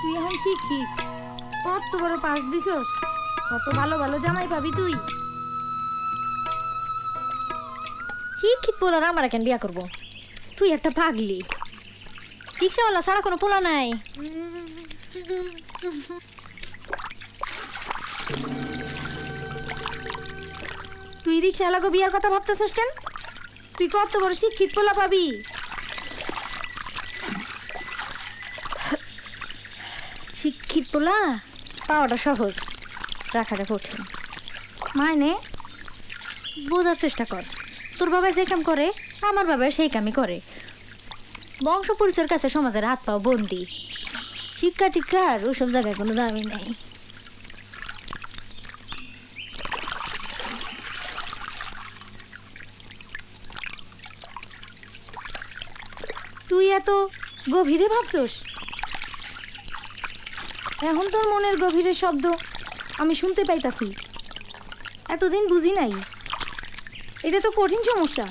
তুই এখন শিক্ষিত, কত বড় পাস দিছস, কত ভালো ভালো জামাই পাবি তুই। শিক্ষিত পোলার আমার কেন বিয়া করবো? তুই একটা পাগলি। রিক্সাওয়ালা ছাড়া কোনো পোলা নাই। তুই রিক্সাওয়ালাকে বিয়ার কথা ভাবতেছস কেন? তুই কত বড় শিক্ষিত পোলা পাবি। শিক্ষিত পোলা পাওয়াটা সহজ, রাখাটা কঠিন। মাইনে বোঝার চেষ্টা কর। তোর বাবা যে কাম করে আমার বাবা সেই কামই করে। বংশ পরিচয়ের কাছে সমাজের হাত পাও বন্দি। শিক্ষা টিক্ষার ওসব জায়গায় কোনো দামই নেই। তুই এত গভীরে ভাবছস? এখন তোর মনের গভীরের শব্দ আমি শুনতে পাইতাছি। এতদিন বুঝি নাই, এটা তো কঠিন সমস্যা।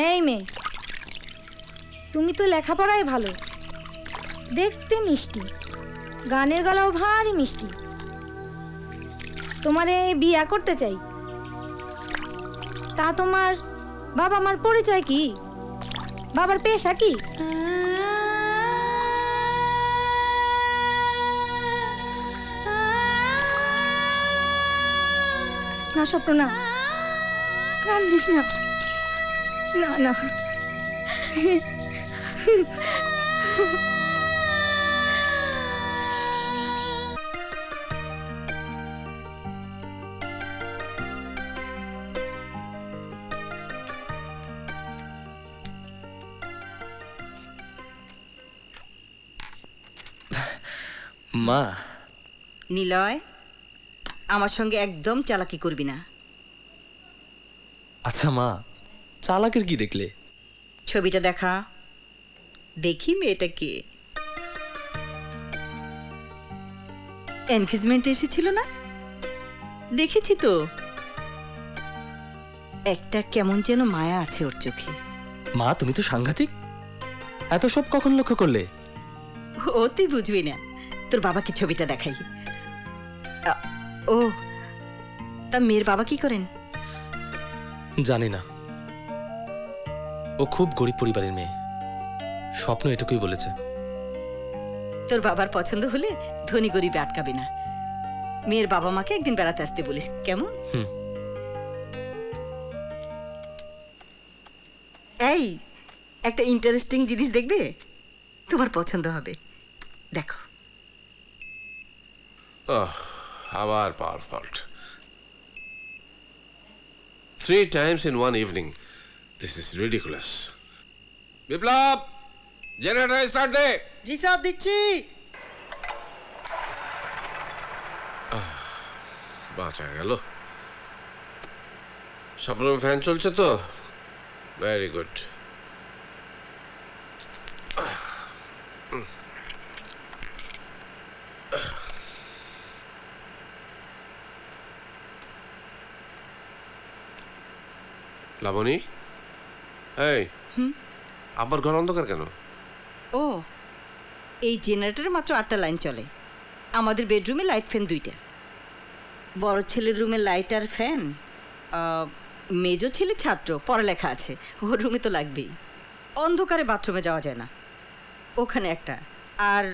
এই মেয়ে, তুমি তো লেখাপড়ায় ভালো, দেখতে মিষ্টি, গানের গলাও ভারী মিষ্টি। তোমারে বিয়া করতে চাই। তা তোমার বাবা মার পরিচয় কি? বাবার পেশা কি? না স্বপ্ন না, কান্দিস না। না না, মা। নিলয়, আমার সঙ্গে একদম চালাকি করবি না। আচ্ছা মা, চালাকের কি দেখলে? ছবিটা দেখা, দেখি মেয়েটা কে। এনগেজমেন্টে এসেছিল না? দেখেছি তো। একটা কেমন যেন মায়া আছে ওর চোখে। মা তুমি তো সাংঘাতিক, এত সব কখন লক্ষ্য করলে? ও তুই বুঝবি না, তোর বাবাকে ছবিটা দেখাই। ও, তা মেয়ের বাবা কি করেন? জানি না, ও খুব গরিব পরিবারের মেয়ে, স্বপ্ন এটুকুই বলেছে। তোর বাবার পছন্দ হলে ধনী গরিবে আটকাবে না। মেয়ের বাবা মাকে একদিন বেড়াতে আসতে বলিস, কেমন? এই একটা ইন্টারেস্টিং জিনিস দেখবে, তোমার পছন্দ হবে, দেখো। আবার power fault 3 times in one evening. This is ridiculous. Biplab, generator start দে। জি স্যার, দিচ্ছি। বাঁচা গেল। সব রুমে ফ্যান চলছে তো? Very good. লাবণী, এই আবার ঘর অন্ধকার কেন? ও, এই জেনারেটরে মাত্র 8টা লাইন চলে। আমাদের বেডরুমে লাইট ফ্যান 2টা। বড় ছেলের রুমে লাইট আর ফ্যান। মেজো ছেলে ছাত্র, পড়ালেখা আছে, ওর রুমে তো লাগবেই। অন্ধকারে বাথরুমে যাওয়া যায় না, ওখানে একটা। আর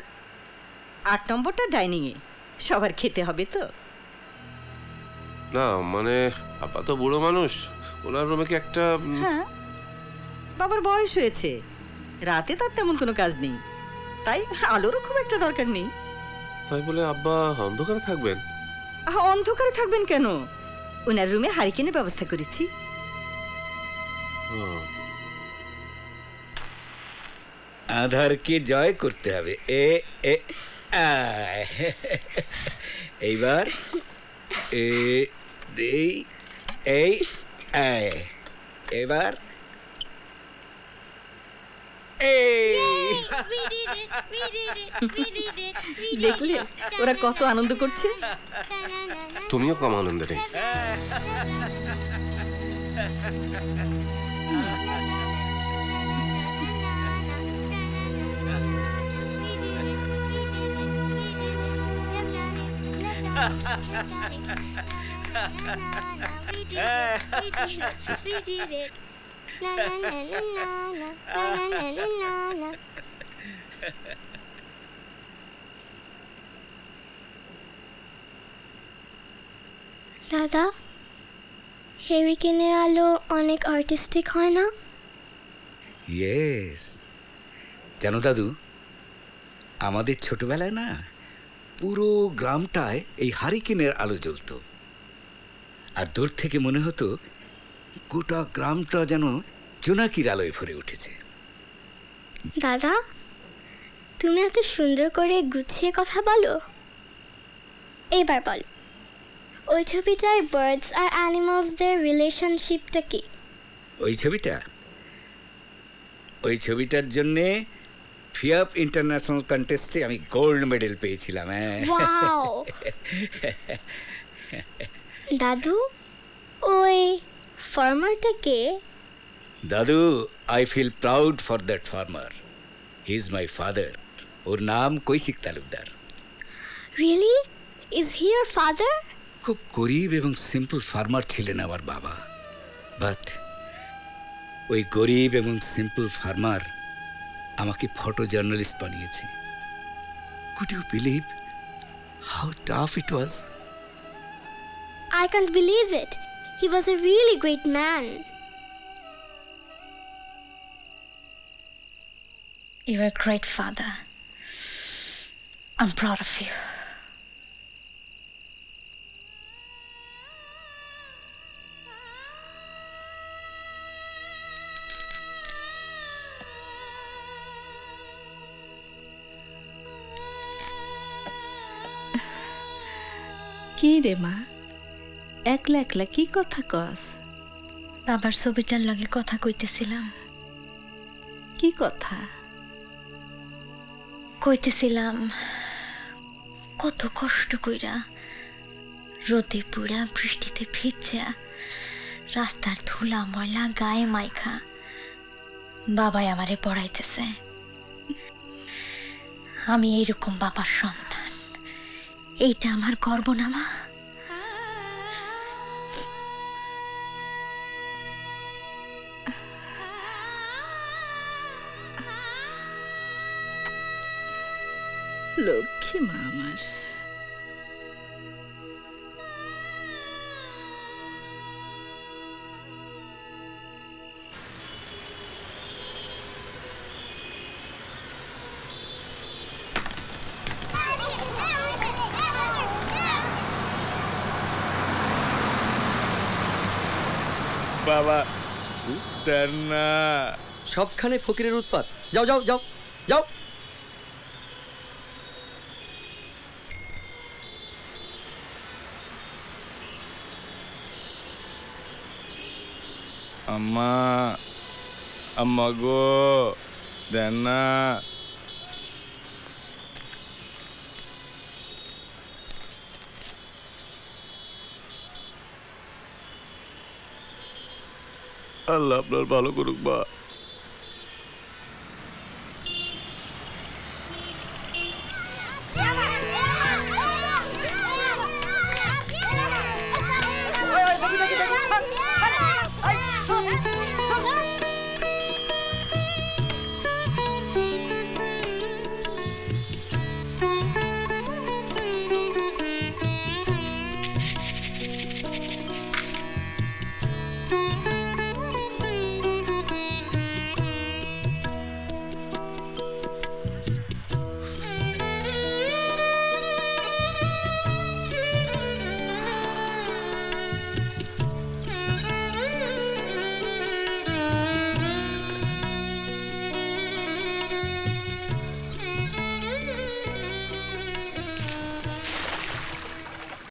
8 নম্বরটা ডাইনিংয়ে, সবার খেতে হবে তো। না মানে আপা তো বুড়ো মানুষ, ওনার রুমে কি একটা? হ্যাঁ, বাবার বয়স হয়েছে, রাতে তার তেমন কোনো কাজ নেই, তাই আলোরও খুব একটা দরকার নেই। তাই বলে আব্বা অন্ধকারে থাকবেন? অন্ধকারে থাকবেন কেন? ওনার রুমে হারিকেনের ব্যবস্থা করেছি। আধারকে জয় করতে হবে। এইবার এবার দেখলে ওরা কত আনন্দ করছে। তুমিও কম আনন্দ নেই। দাদা, হেরিকেনের আলো অনেক আর্টিস্টিক হয় না? ইয়েস, জানো দাদু, আমাদের ছোটবেলায় না পুরো গ্রামটায় এই হারিকেনের আলো জ্বলতো, আর দূর থেকে মনে হতো গোটা গ্রামটা যেন জোনাকির আলোয় ভরে উঠেছে। দাদা, তুমি এত সুন্দর করে গুছিয়ে কথা বলো। এবার বলো, ওই ছবিটায় বার্ডস আর অ্যানিমালসদের রিলেশনশিপটা কি? ওই ছবিটার জন্যে ফিয়াপ ইন্টারন্যাশনাল কন্টেস্টে আমি গোল্ড মেডেল পেয়েছিলাম। ওয়াও! দাদু, ওই ফার্মারটা কে? দাদু, I feel proud for that farmer. He is my father. ওর নাম Koushik Talukdar. Really? Is he your father? খুব গরিব এবং সিম্পল ফার্মার ছিলেন আমার বাবা, বাট ওই গরিব এবং সিম্পল ফার্মার আমাকে ফটো জার্নালিস্ট বানিয়েছে। Could you believe how tough it was? I can't believe it. He was a really great man. You're a great father. I'm proud of you. কি রে মা, একলা একলা কি কথা কস? বাবার ছবিটার লগে কথা কইতেছিলাম। কি কথা? কইতেছিলাম কত কষ্ট কইরা, রোদে পুড়া, বৃষ্টিতে ভিজা, রাস্তার ধুলা ময়লা গায়ে মাইখা বাবাই আমারে পড়াইতেছে। আমি এইরকম বাবার সন্তান, এইটা আমার গর্ব না মা? লক্ষ্মী মা আমার। বাবা দেন না। সবখানে ফকিরের উৎপাত। যাও যাও যাও যাও। আম্মা, আম্মা গো, দেন না। আল্লাহ আপনার ভালো করুক বা।